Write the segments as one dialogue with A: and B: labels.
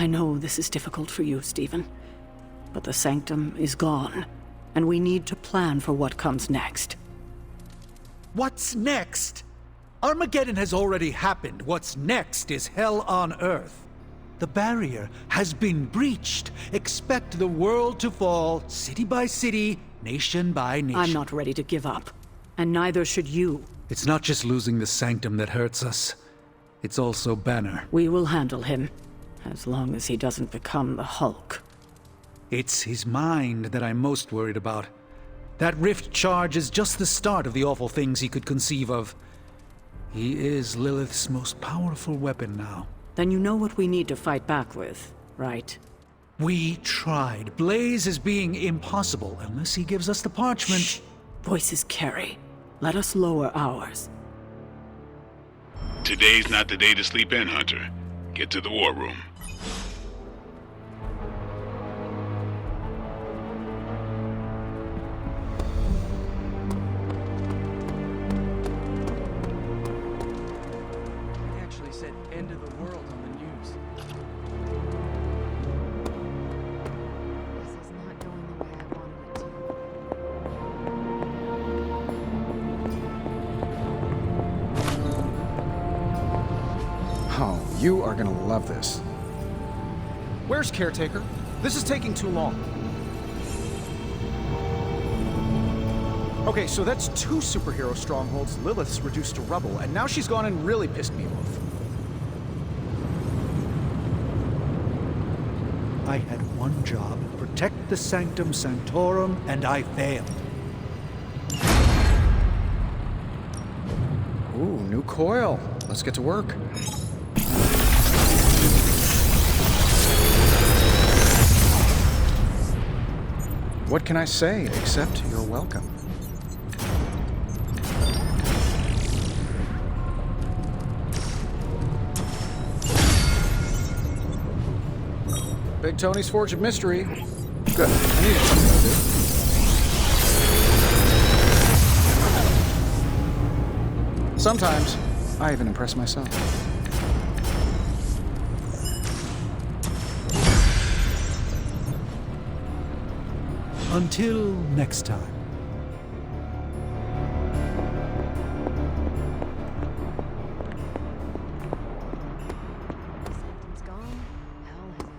A: I know this is difficult for you, Stephen. But the Sanctum is gone, and we need to plan for what comes next.
B: What's next? Armageddon has already happened. What's next is hell on Earth. The barrier has been breached. Expect the world to fall, city by city, nation by nation.
A: I'm not ready to give up, and neither should you.
B: It's not just losing the Sanctum that hurts us. It's also Banner.
A: We will handle him, as long as he doesn't become the Hulk.
B: It's his mind that I'm most worried about. That rift charge is just the start of the awful things he could conceive of. He is Lilith's most powerful weapon now.
A: Then you know what we need to fight back with, right?
B: We tried. Blaze is being impossible unless he gives us the parchment.
A: Shh. Voices carry. Let us lower ours.
C: Today's not the day to sleep in, Hunter. Get to the war room.
D: They actually said end of the world on the news.
E: This is not going the way I wanted it to.
F: Oh, you are gonna love this.
D: Where's Caretaker? This is taking too long. Okay, so that's 2 superhero strongholds Lilith's reduced to rubble, and now she's gone and really pissed me off.
B: I had one job, protect the Sanctum Sanctorum, and I failed.
F: Ooh, new coil. Let's get to work. What can I say except you're welcome? Big Tony's Forge of Mystery. Good. I needed something to do. Sometimes, I even impress myself.
B: Until next time.
E: Sanctum's gone. Hell has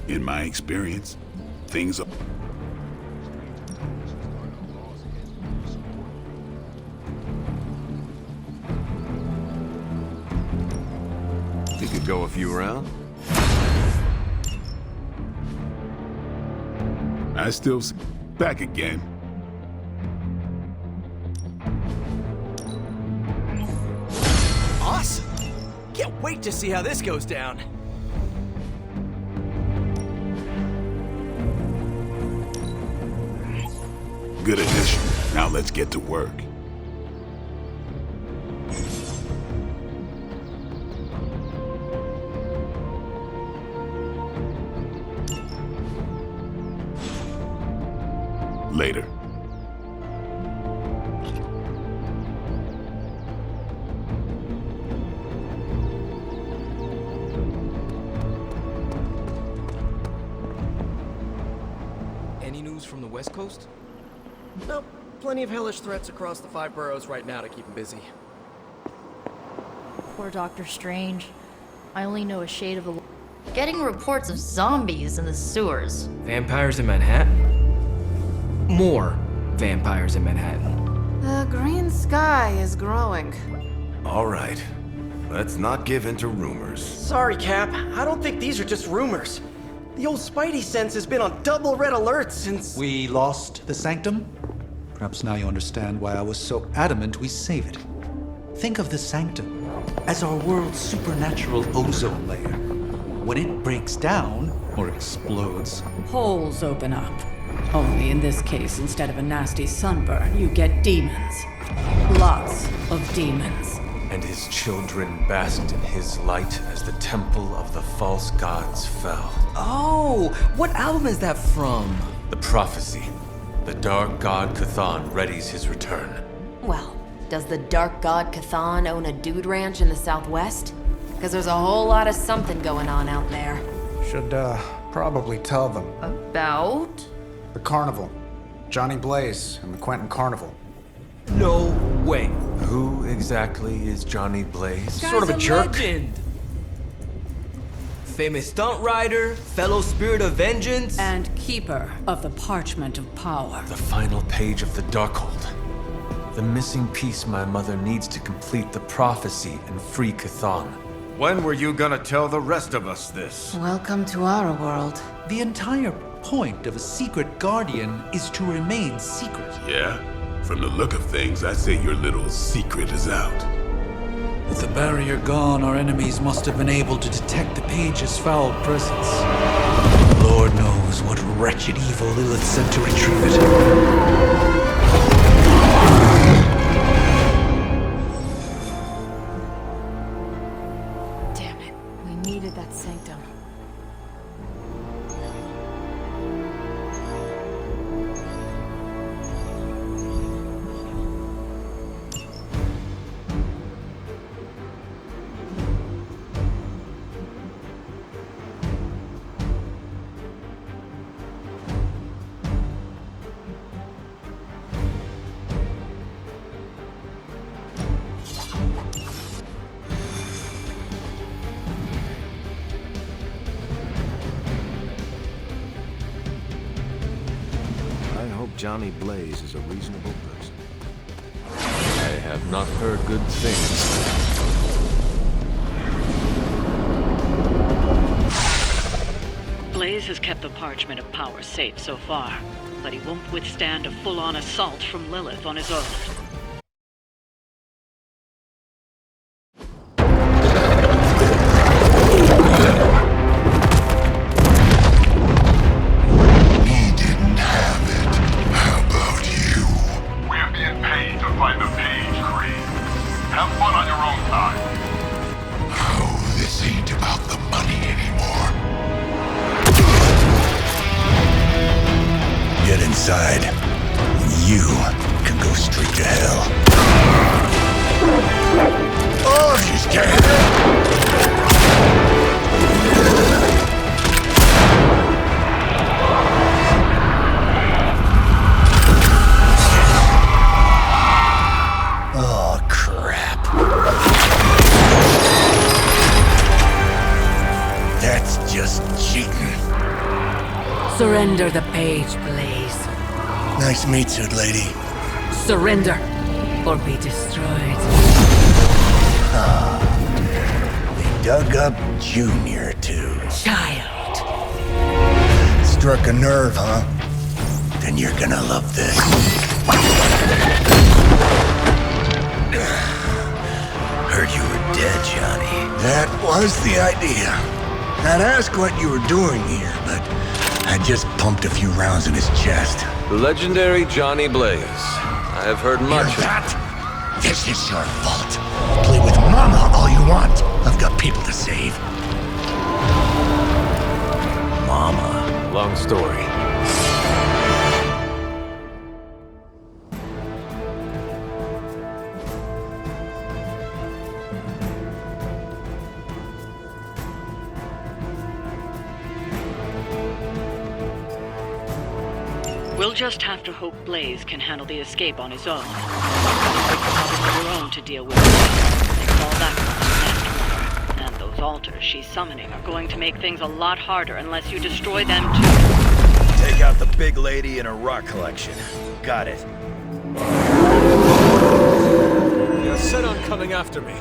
C: In my experience, things are...
G: You could go a few rounds.
C: I still back again.
H: Awesome! Can't wait to see how this goes down.
C: Good addition. Now let's get to work. Later.
H: Any news from the West Coast? Nope. Plenty of hellish threats across the 5 boroughs right now to keep him busy.
I: Poor Doctor Strange. I only know a shade of the... Getting reports of zombies in the sewers.
H: Vampires in Manhattan? More vampires in Manhattan.
E: The green sky is growing.
G: All right. Let's not give in to rumors.
H: Sorry, Cap. I don't think these are just rumors. The old Spidey sense has been on double red alert since...
B: We lost the Sanctum? Perhaps now you understand why I was so adamant we save it. Think of the Sanctum as our world's supernatural ozone layer. When it breaks down, or explodes,
A: Holes open up. Only in this case, instead of a nasty sunburn, you get demons. Lots of demons.
J: and his children basked in his light as the temple of the false gods fell.
H: Oh, what album is that from?
J: The prophecy. The dark god Chthon readies his return.
K: Well, does the dark god Chthon own a dude ranch in the southwest? Because there's a whole lot of something going on out there.
F: Should, probably tell them.
I: About?
F: The carnival. Johnny Blaze and the Quentin Carnival.
H: No way.
J: Who exactly is Johnny Blaze?
H: Sort of a jerk. Legend. Famous stunt rider, fellow spirit of vengeance,
A: And keeper of the parchment of power.
J: The final page of the Darkhold. The missing piece my mother needs to complete the prophecy and free Chthon.
G: When were you gonna tell the rest of us this?
K: Welcome to our world.
B: The entire point of a secret guardian is to remain secret.
C: Yeah? From the look of things, I'd say your little secret is out.
B: With the barrier gone, our enemies must have been able to detect the page's foul presence. Lord knows what wretched evil Lilith sent to retrieve it.
E: Damn it. We needed that sanctum.
G: I hope Johnny Blaze is a reasonable person.
J: I have not heard good things.
A: Blaze has kept the parchment of power safe so far, but he won't withstand a full-on assault from Lilith on his own.
C: We're being paid to find the page, Creed. Have fun on your own time.
L: Oh, this ain't about the money anymore. Get inside. You can go straight to hell. Oh, she's dead! Oh, crap. That's just cheating.
A: Surrender the page, Blaze.
L: Nice meat suit, lady.
A: Surrender, or be destroyed.
L: They dug up Junior, too.
A: Child.
L: Struck a nerve, huh? Then you're gonna love this. Heard you were dead, Johnny. That was the idea. I'd ask what you were doing here, but I just pumped a few rounds in his chest.
J: The legendary Johnny Blaze. I have heard much
L: Hear that? This is your fault. Play with Mama all you want. I've got people to save. Mama.
J: Long story.
A: We'll just have to hope Blaze can handle the escape on his own. Have your own to deal with. They call that one. And those altars she's summoning are going to make things a lot harder unless you destroy them too.
L: Take out the big lady and her rock collection. Got it.
H: You're set on coming after me.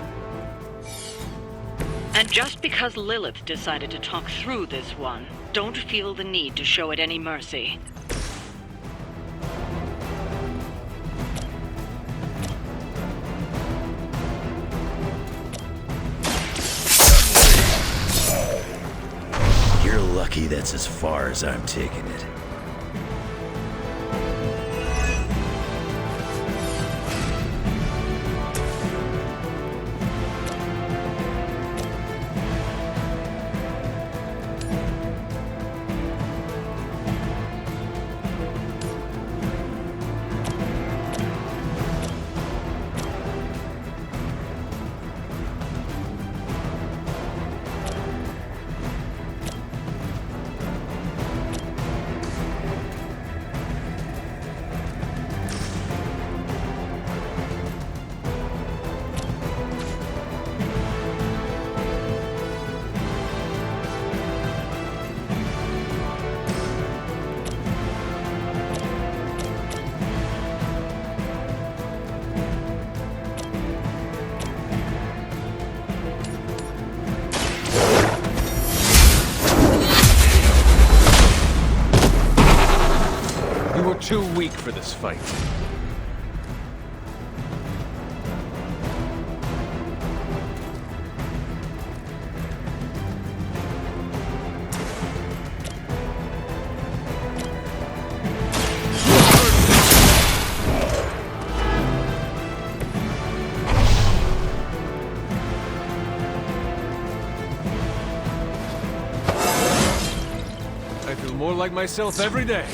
A: And just because Lilith decided to talk through this one, don't feel the need to show it any mercy.
L: You're lucky that's as far as I'm taking it.
J: too weak for this fight. I feel more like myself every day.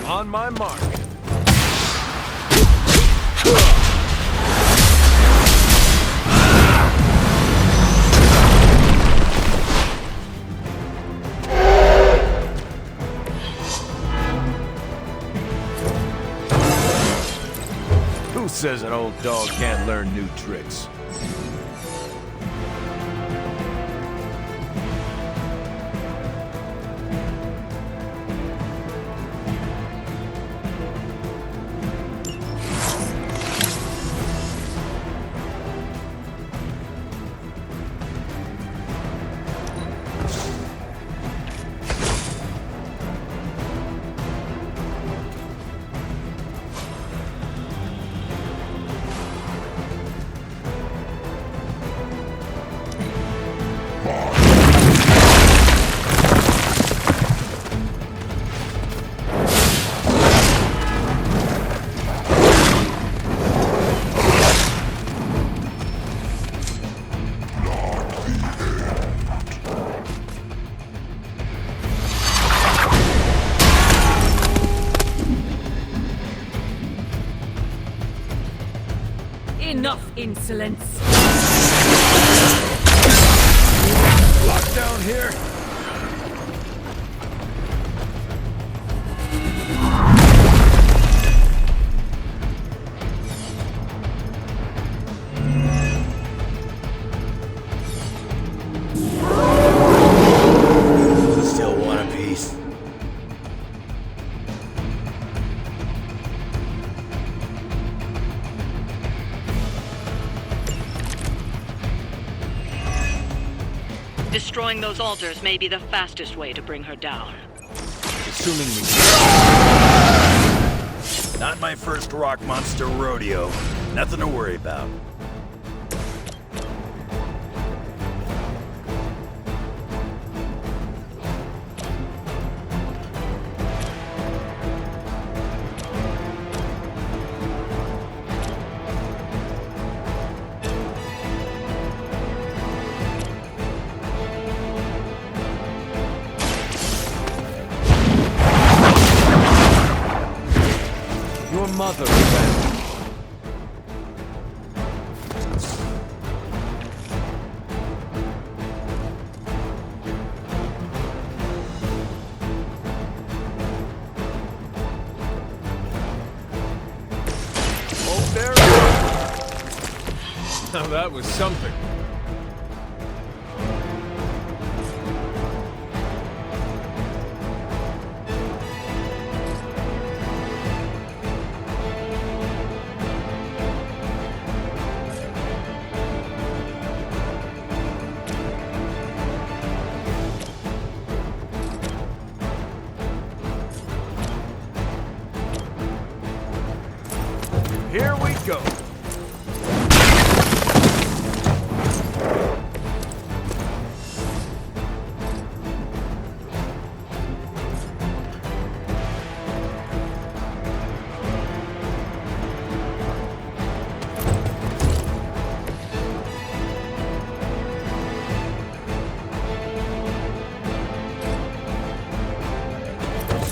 J: On my mark.
M: Who says an old dog can't learn new tricks?
N: Enough insolence!
M: Locked down here?
L: Still want a piece?
A: Destroying those altars may be the fastest way to bring her down.
J: Assuming we...
M: Not my first rock monster rodeo. Nothing to worry about.
J: Your mother, Befriend.
M: Oh, there.
J: Now that was something.
M: Here we go.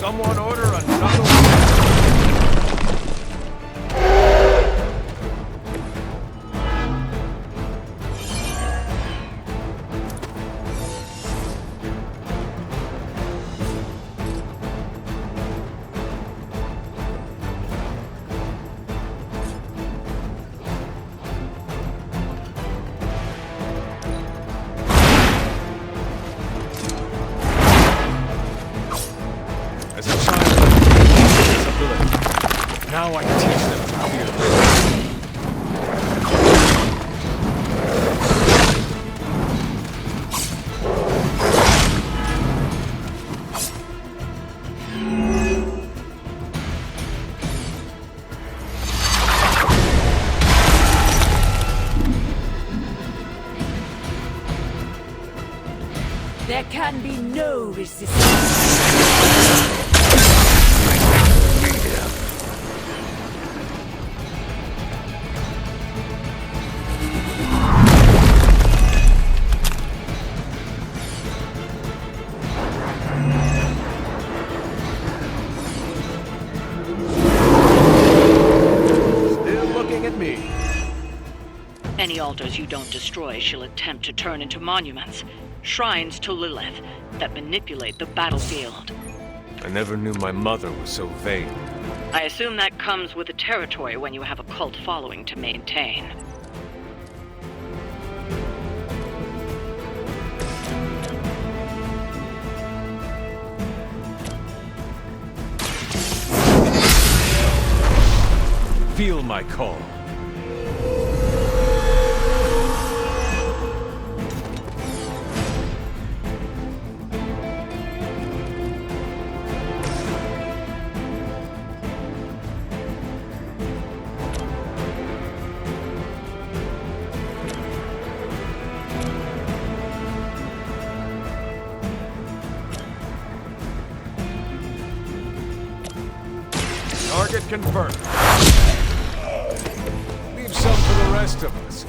M: Someone order another one.
J: As a child, I ability. Now I teach them to fear Lilith.
N: There can be no resistance.
M: Still looking at me.
A: Any altars you don't destroy she'll attempt to turn into monuments, shrines to Lilith, that manipulate the battlefield.
M: I never knew my mother was so vain.
A: I assume that comes with the territory when you have a cult following to maintain.
M: Feel my call. Target confirmed. Leave some for the rest of us.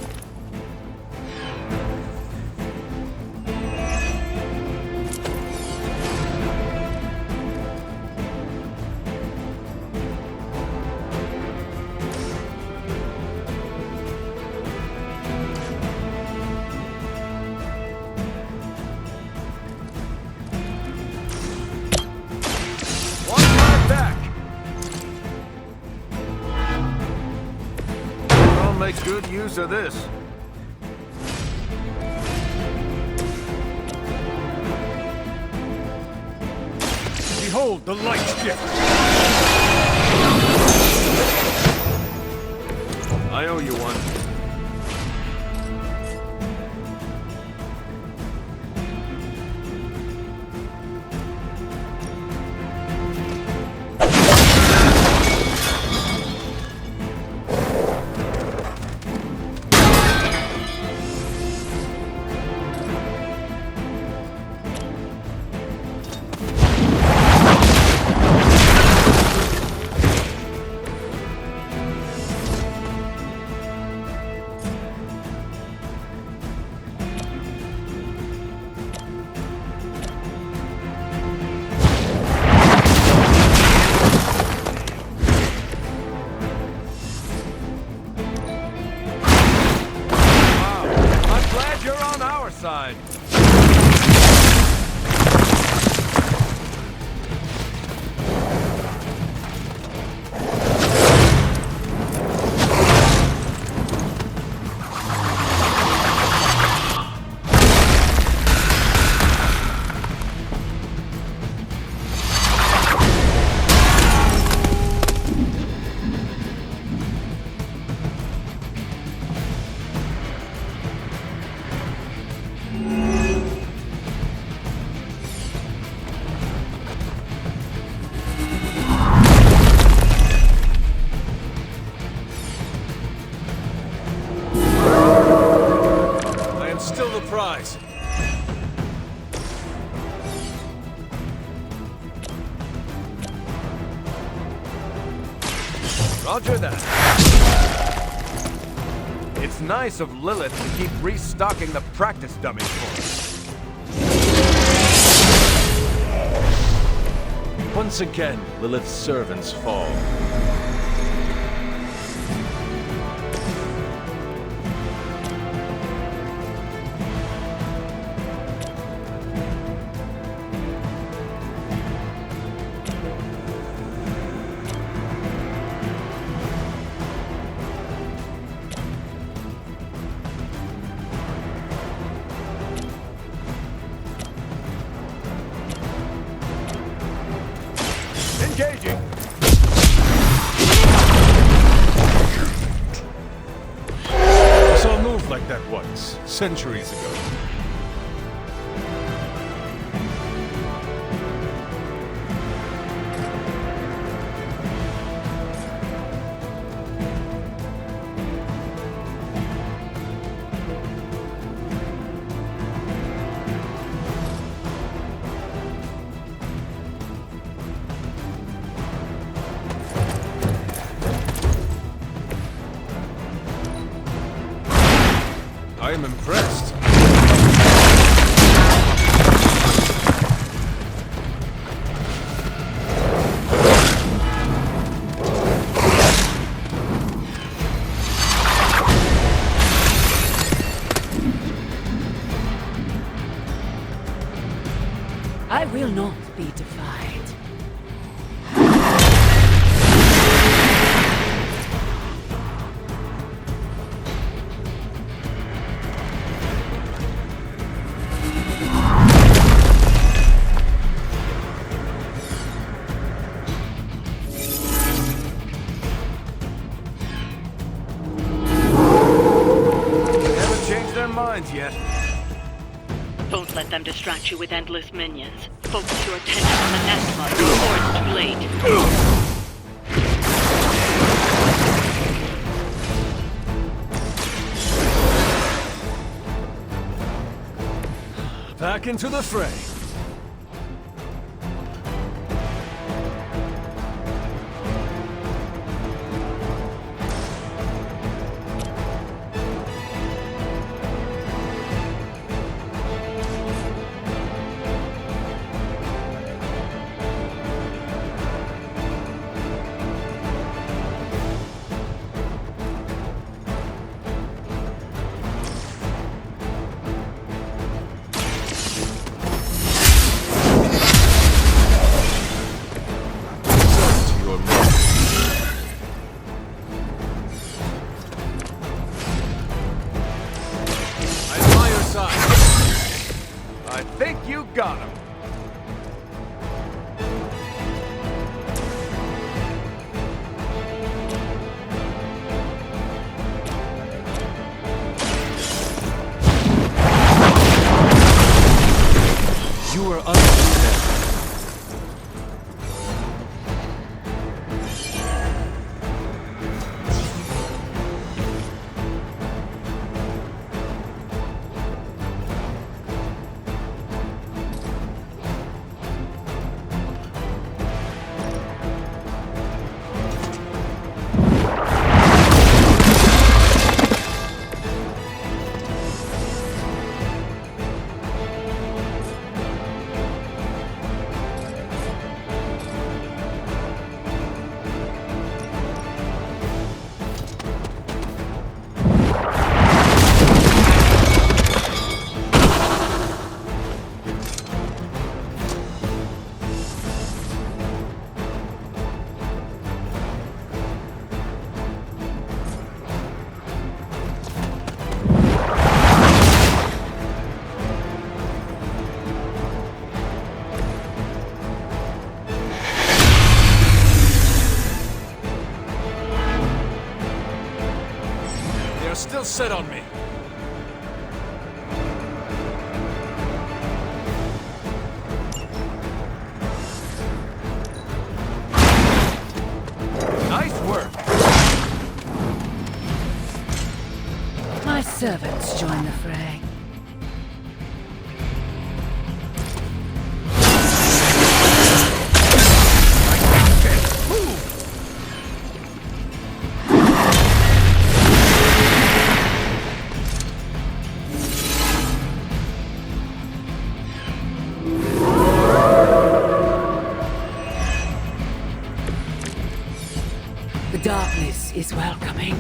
M: Watch my back. I'll make good use of this. Behold the light gift. I owe you one. Side. Still the prize. Roger that. It's nice of Lilith to keep restocking the practice dummies for us.
J: Once again, Lilith's servants fall.
M: Engaging! I saw a move like that once, centuries ago. I'm impressed.
N: I will not be defied.
M: Yet.
A: Don't let them distract you with endless minions. Focus your attention on the nest mother before it's too late.
M: Back into the fray. I think you got him.
B: You are unprepared.
M: Still set on me. Nice work.
N: My servants join the fray. The darkness is welcoming.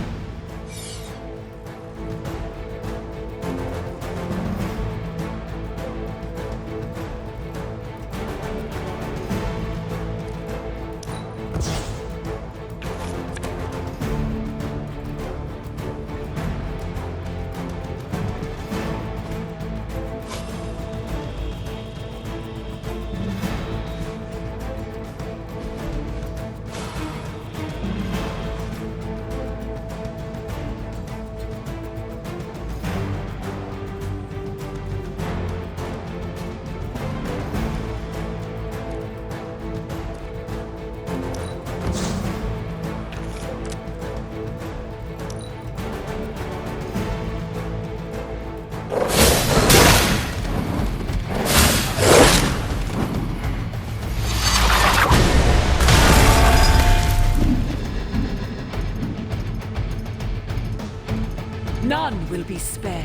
N: None will be spared.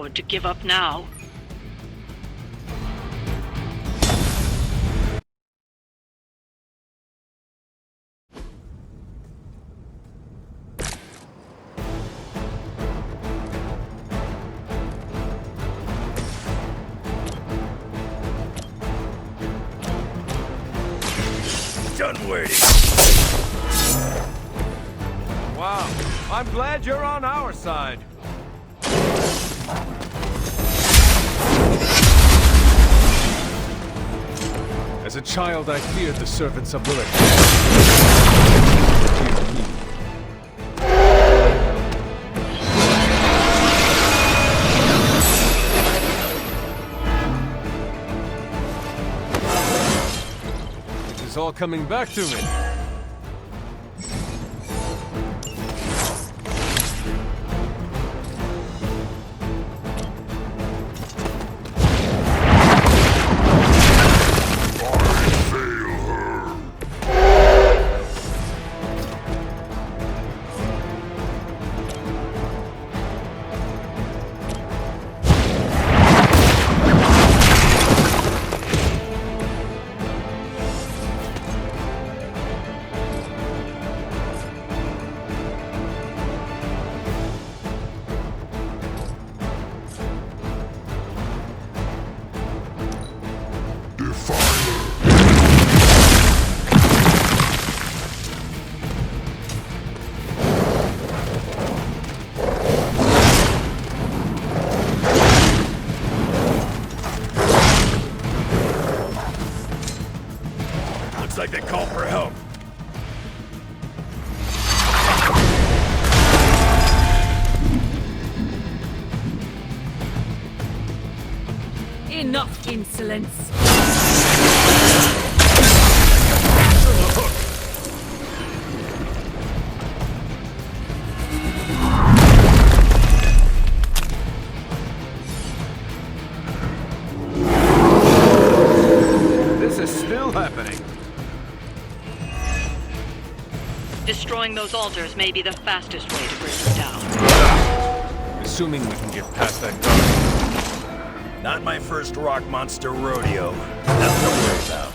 A: coward to give up now.
M: Done waiting. Wow, I'm glad you're on our side.
J: As a child, I feared the servants of Lilith. It is all coming back to me.
M: Looks like they called for help.
N: Enough insolence.
M: This is still happening.
A: Destroying those altars may be the fastest way to bring them down.
J: Assuming we can get past that guard.
M: Not my first rock monster rodeo. Nothing to worry about.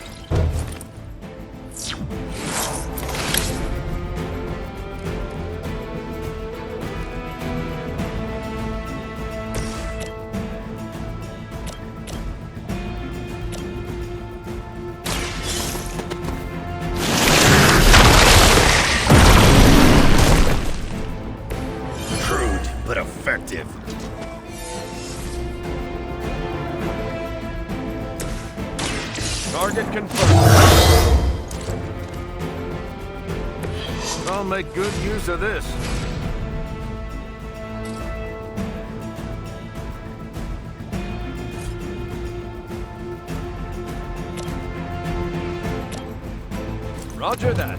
M: Crude, but effective. Target confirmed. I'll make good use of this. Roger that.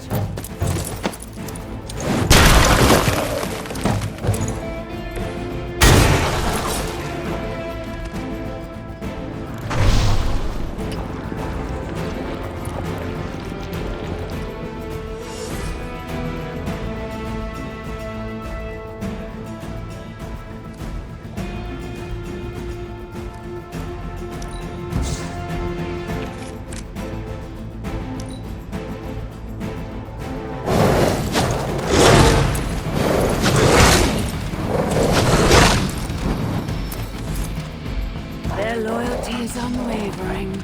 N: Their loyalty is unwavering.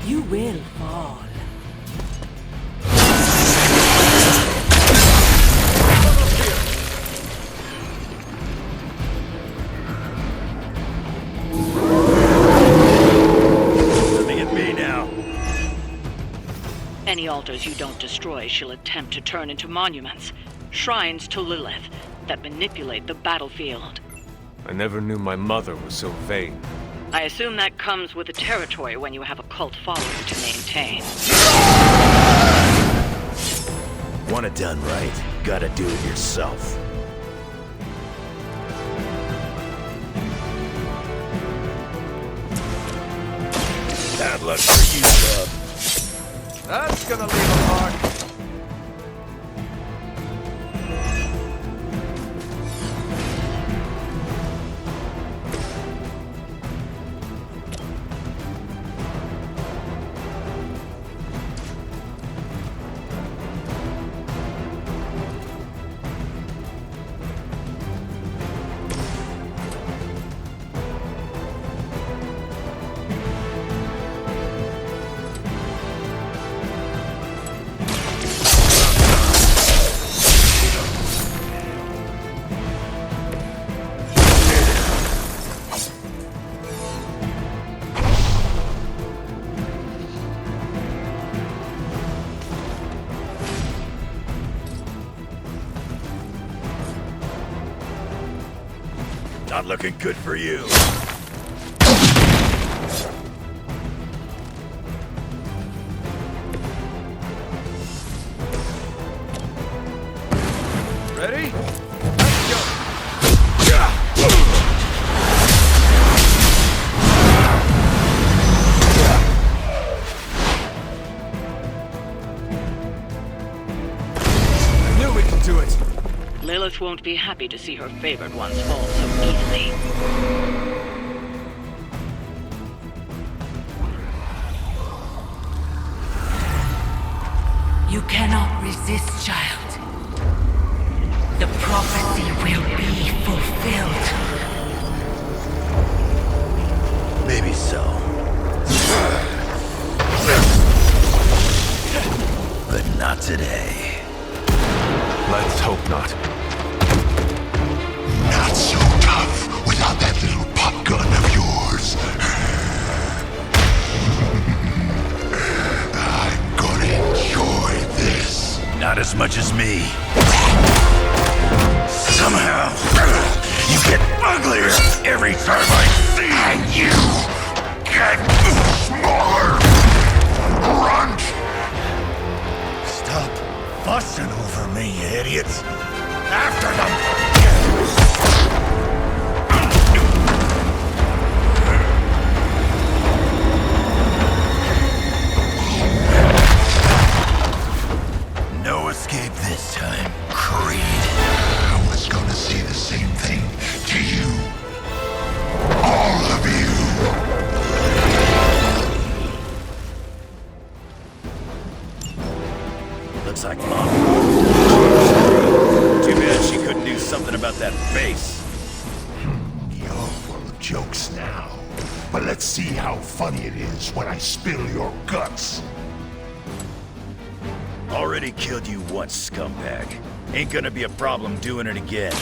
N: You will fall.
M: Looking at me now.
A: Any altars you don't destroy she'll attempt to turn into monuments, shrines to Lilith, that manipulate the battlefield.
J: I never knew my mother was so vain.
A: I assume that comes with the territory when you have a cult following to maintain.
M: Want it done right, gotta do it yourself. Bad luck for you, bub. That's gonna leave a mark. Not looking good for you. Ready? Let's go. I knew we could do it.
A: Lilith won't be happy to see her favored ones fall so easily.
N: You cannot resist, child. The prophecy will be fulfilled.
M: Maybe so. But not today.
J: Let's hope not.
L: Not so tough without that little pop gun of yours. I'm gonna enjoy this.
M: Not as much as me. Somehow, you get uglier every time I see you.
L: And you get smaller. Runt!
M: Stop fussing over me, you idiots. After them! No escape this time, Creed.
L: I was gonna say the same thing to you. All of you.
M: Looks like Mom. Too bad she couldn't do something about that face.
L: You're full of jokes now. But let's see how funny it is when I spill your guts.
M: Already killed you once, scumbag. Ain't gonna be a problem doing it again.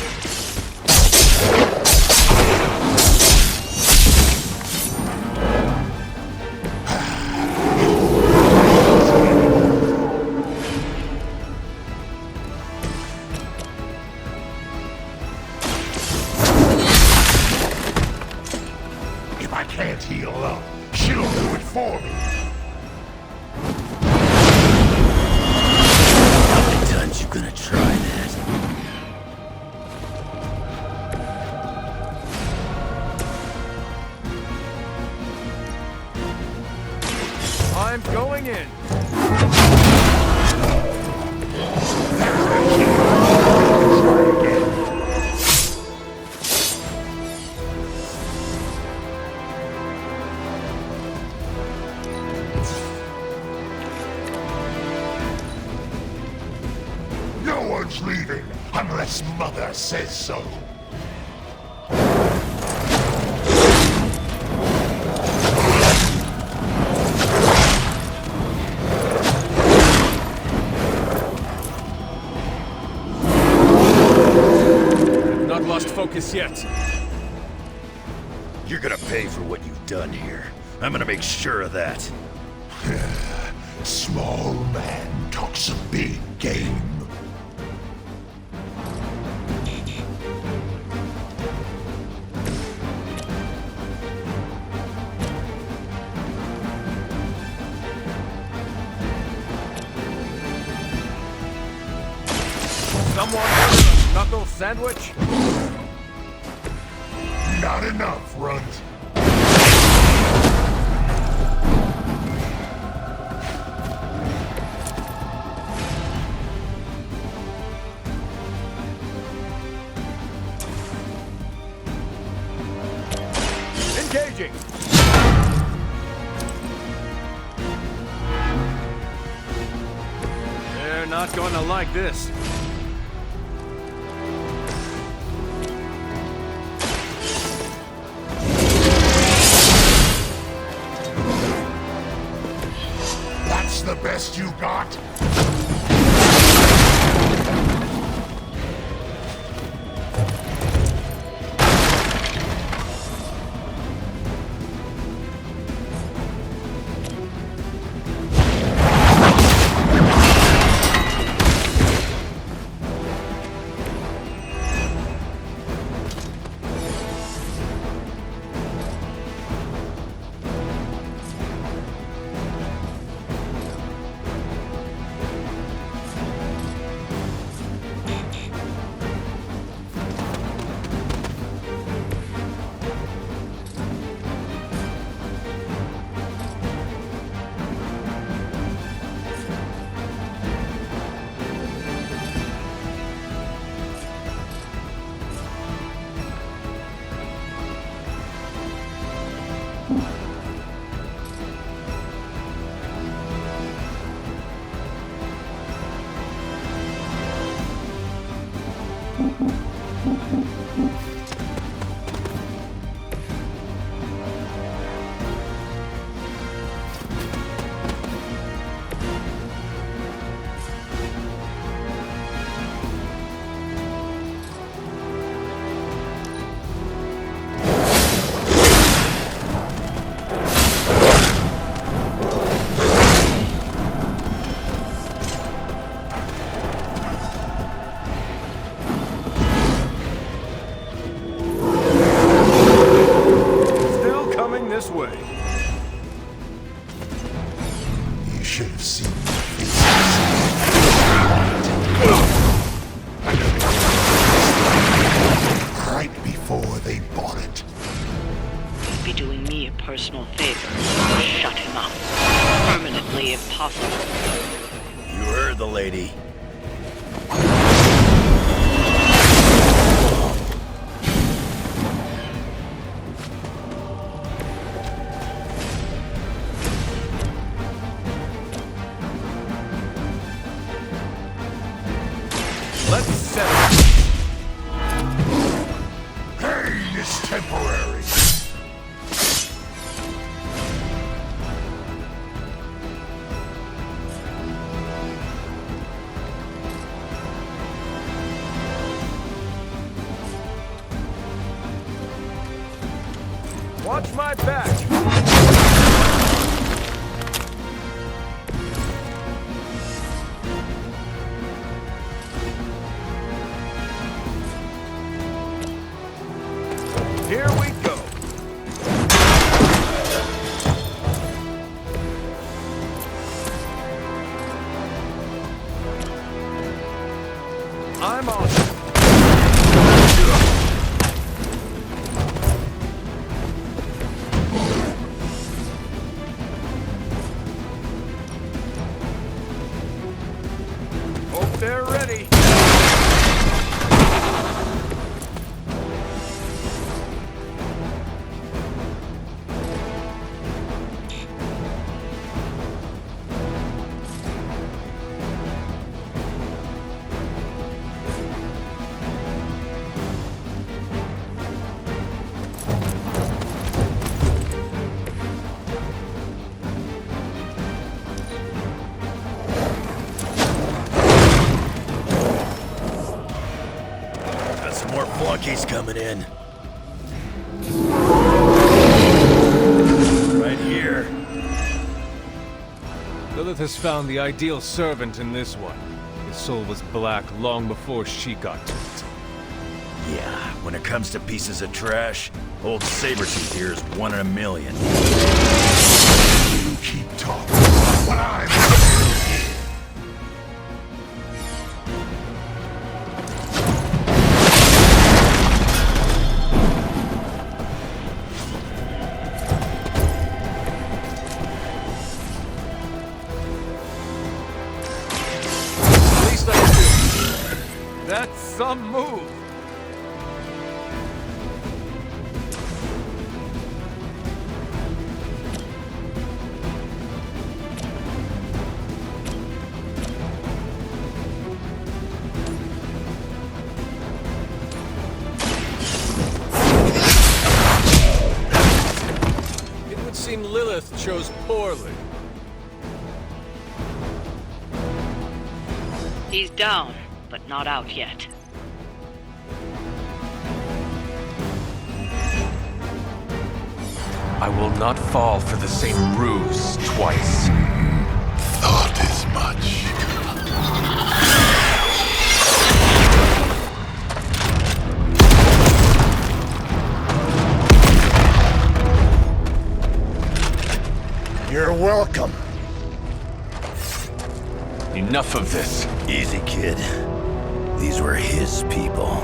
L: If I can't heal up, she'll do it for me.
M: How many times you gonna try that?
H: I'm going in.
L: No one's leaving unless Mother says so.
H: Not lost focus yet.
M: You're gonna pay for what you've done here. I'm gonna make sure of that.
L: Small man talks a big game.
H: Someone ordered a knuckle sandwich?
L: Not enough, Runt.
M: Engaging! They're not gonna like this.
C: That's the best you got?
M: This way.
C: You should have seen right before they bought it.
A: You'd be doing me a personal favor. Shut him up. Permanently, if possible.
M: You heard the lady.
C: Let's settle. Pain is temporary.
M: Watch my back. Here we go. I'm on. Hope they're ready. More flunkies coming in. Right here.
J: Lilith has found the ideal servant in this one. His soul was black long before she got to it.
M: Yeah, when it comes to pieces of trash, old Sabretooth here is 1 in a million.
C: You keep talking about what I'm doing.
J: That's some move! Lilith chose poorly.
A: He's down, but not out yet.
J: I will not fall for the same ruse twice.
L: Thought as much. You're welcome.
J: Enough of this.
M: Easy, kid. These were his people.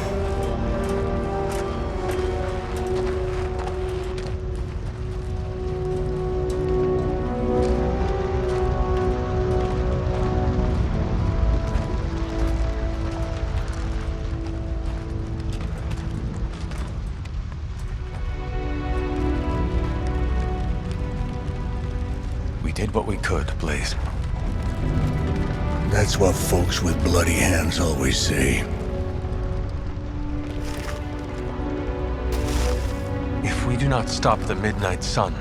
J: We did what we could, Blaze.
L: That's what folks with bloody hands always say.
J: If we do not stop the Midnight Sun,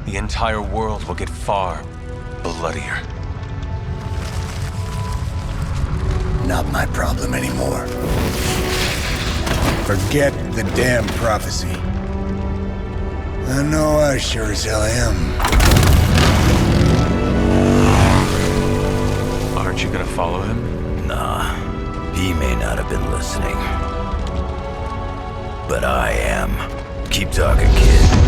J: the entire world will get far bloodier.
L: Not my problem anymore. Forget the damn prophecy. I know I sure as hell am.
J: Aren't you gonna follow him?
M: Nah, he may not have been listening. But I am. Keep talking, kid.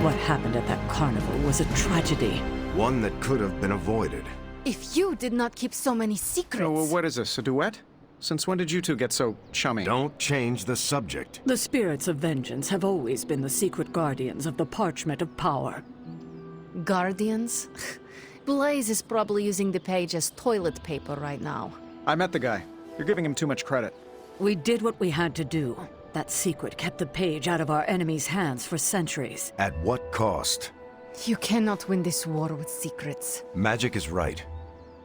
O: What happened at that carnival was a tragedy.
G: One that could have been avoided.
E: If you did not keep so many secrets...
F: Oh, well, what is this, a duet? Since when did you two get so chummy?
G: Don't change the subject.
O: The spirits of vengeance have always been the secret guardians of the parchment of power.
E: Guardians? Blaze is probably using the page as toilet paper right now.
F: I met the guy. You're giving him too much credit.
O: We did what we had to do. That secret kept the page out of our enemies' hands for centuries.
G: At what cost?
E: You cannot win this war with secrets.
G: Magic is right.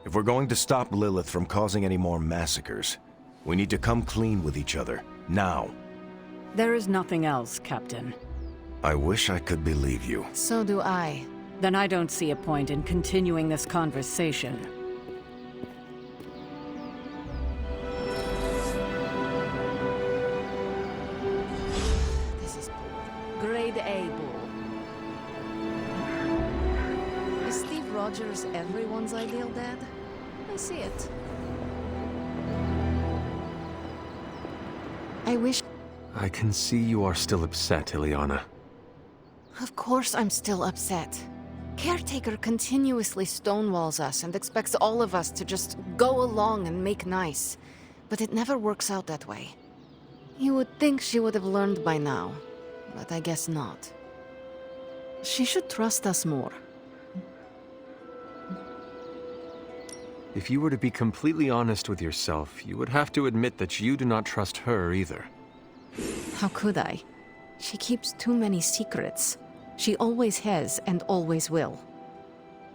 G: If we're going to stop Lilith from causing any more massacres, we need to come clean with each other, now.
O: There is nothing else, Captain.
G: I wish I could believe you.
E: So do I.
O: Then I don't see a point in continuing this conversation.
E: This is grade A bull. Is Steve Rogers everyone's ideal dad? I see it. I wish...
J: I can see you are still upset, Ileana.
E: Of course I'm still upset. Caretaker continuously stonewalls us and expects all of us to just go along and make nice. But it never works out that way. You would think she would have learned by now, but I guess not. She should trust us more.
J: If you were to be completely honest with yourself, you would have to admit that you do not trust her either.
E: How could I? She keeps too many secrets. She always has and always will.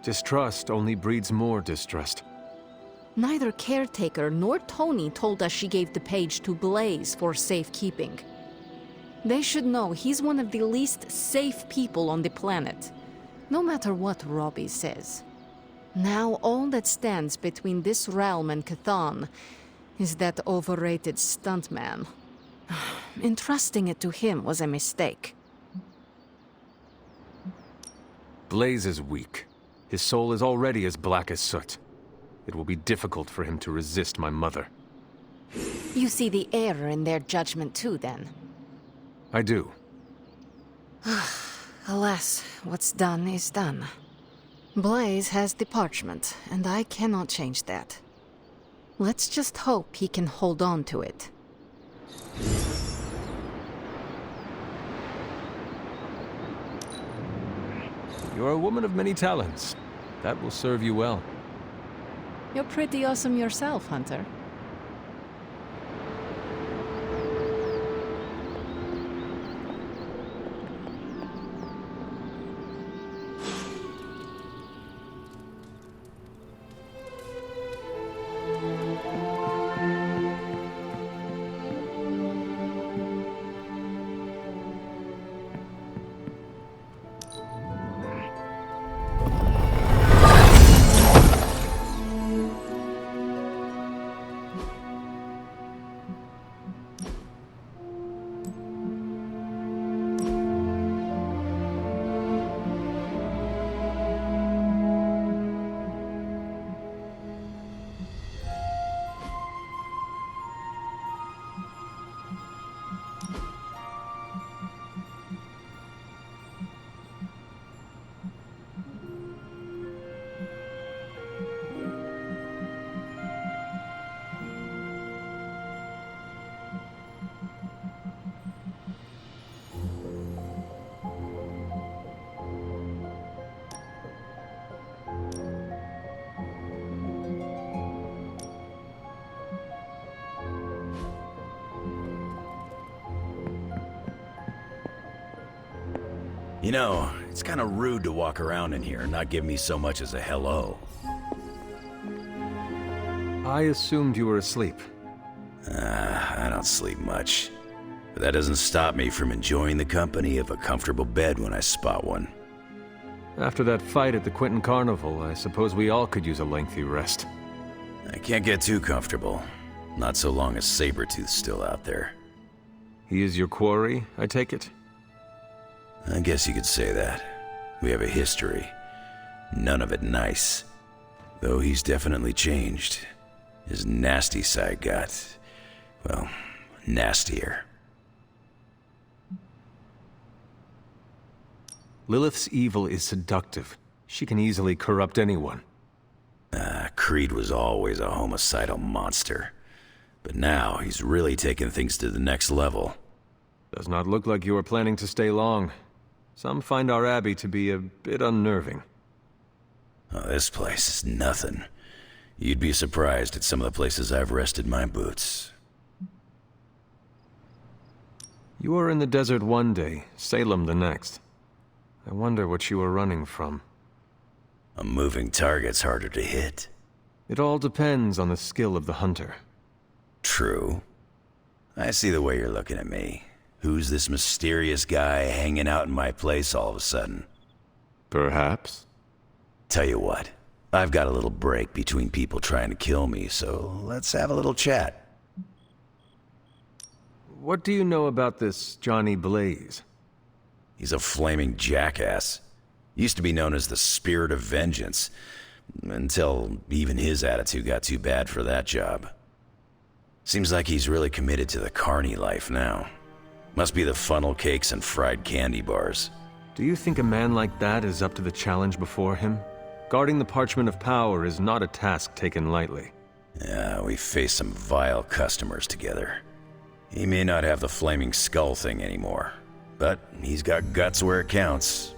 J: Distrust only breeds more distrust.
E: Neither Caretaker nor Tony told us she gave the page to Blaze for safekeeping. They should know he's one of the least safe people on the planet, no matter what Robbie says. Now all that stands between this realm and Chthon is that overrated stuntman. Entrusting it to him was a mistake.
J: Blaze is weak. His soul is already as black as soot. It will be difficult for him to resist my mother.
E: You see the error in their judgment too, then?
J: I do.
E: Alas, what's done is done. Blaze has the parchment, and I cannot change that. Let's just hope he can hold on to it.
J: You're a woman of many talents. That will serve you well.
E: You're pretty awesome yourself, Hunter.
M: You know, it's kind of rude to walk around in here and not give me so much as a hello.
J: I assumed you were asleep.
M: I don't sleep much. But that doesn't stop me from enjoying the company of a comfortable bed when I spot one.
J: After that fight at the Quentin Carnival, I suppose we all could use a lengthy rest.
M: I can't get too comfortable. Not so long as Sabretooth's still out there.
J: He is your quarry, I take it?
M: I guess you could say that. We have a history. None of it nice. Though he's definitely changed. His nasty side got, well, nastier.
J: Lilith's evil is seductive. She can easily corrupt anyone.
M: Creed was always a homicidal monster. But now he's really taken things to the next level.
J: Does not look like you are planning to stay long. Some find our Abbey to be a bit unnerving.
M: Oh, this place is nothing. You'd be surprised at some of the places I've rested my boots.
J: You were in the desert one day, Salem the next. I wonder what you were running from.
M: A moving target's harder to hit.
J: It all depends on the skill of the hunter.
M: True. I see the way you're looking at me. Who's this mysterious guy hanging out in my place all of a sudden?
J: Perhaps.
M: Tell you what, I've got a little break between people trying to kill me, so let's have a little chat.
J: What do you know about this Johnny Blaze?
M: He's a flaming jackass. Used to be known as the Spirit of Vengeance, until even his attitude got too bad for that job. Seems like he's really committed to the carny life now. Must be the funnel cakes and fried candy bars.
J: Do you think a man like that is up to the challenge before him? Guarding the Parchment of Power is not a task taken lightly.
M: Yeah, we faced some vile customers together. He may not have the flaming skull thing anymore, but he's got guts where it counts.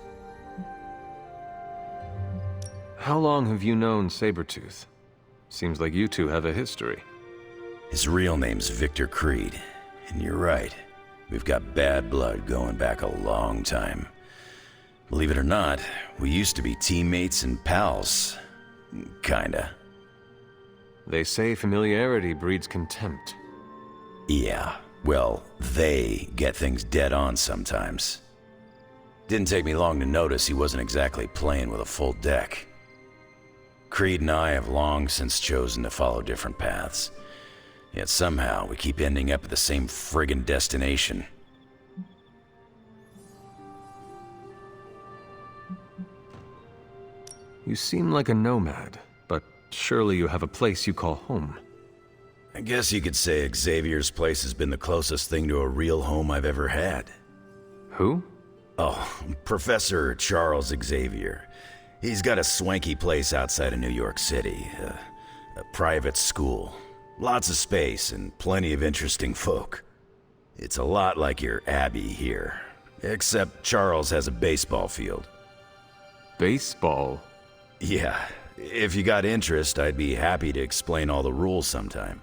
J: How long have you known Sabretooth? Seems like you two have a history.
M: His real name's Victor Creed, and you're right. We've got bad blood going back a long time. Believe it or not, we used to be teammates and pals. Kinda.
J: They say familiarity breeds contempt.
M: Yeah, well, they get things dead on sometimes. Didn't take me long to notice he wasn't exactly playing with a full deck. Creed and I have long since chosen to follow different paths. Yet somehow we keep ending up at the same friggin' destination.
J: You seem like a nomad, but surely you have a place you call home.
M: I guess you could say Xavier's place has been the closest thing to a real home I've ever had.
J: Who?
M: Oh, Professor Charles Xavier. He's got a swanky place outside of New York City. A private school. Lots of space and plenty of interesting folk. It's a lot like your Abbey here, except Charles has a baseball field.
J: Baseball?
M: Yeah. If you got interest, I'd be happy to explain all the rules sometime.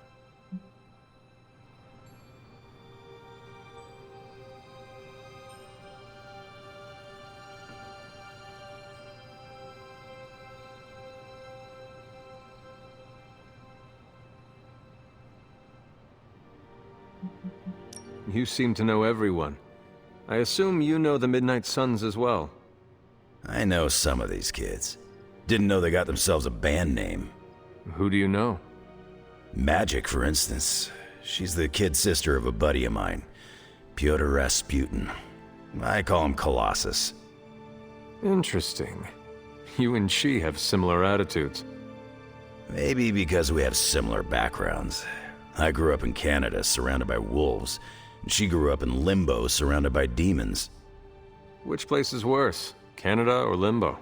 J: You seem to know everyone. I assume you know the sMidnightSuns as well.
M: I know some of these kids. Didn't know they got themselves a band name.
J: Who do you know?
M: Magic, for instance. She's the kid sister of a buddy of mine, Pyotr Rasputin. I call him Colossus.
J: Interesting. You and she have similar attitudes.
M: Maybe because we have similar backgrounds. I grew up in Canada, surrounded by wolves. And she grew up in Limbo, surrounded by demons.
J: Which place is worse, Canada or Limbo?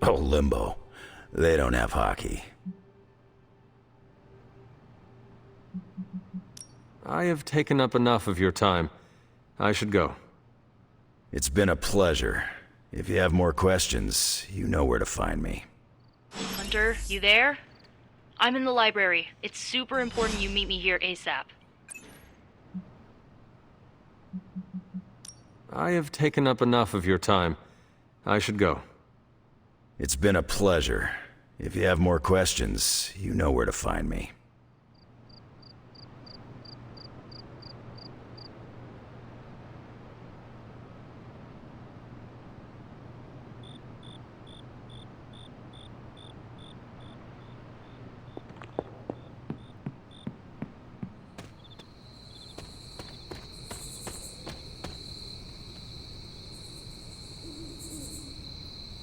M: Oh, Limbo. They don't have hockey.
J: I have taken up enough of your time. I should go.
M: It's been a pleasure. If you have more questions, you know where to find me.
P: Hunter, you there? I'm in the library. It's super important you meet me here ASAP.
J: I have taken up enough of your time. I should go.
M: It's been a pleasure. If you have more questions, you know where to find me.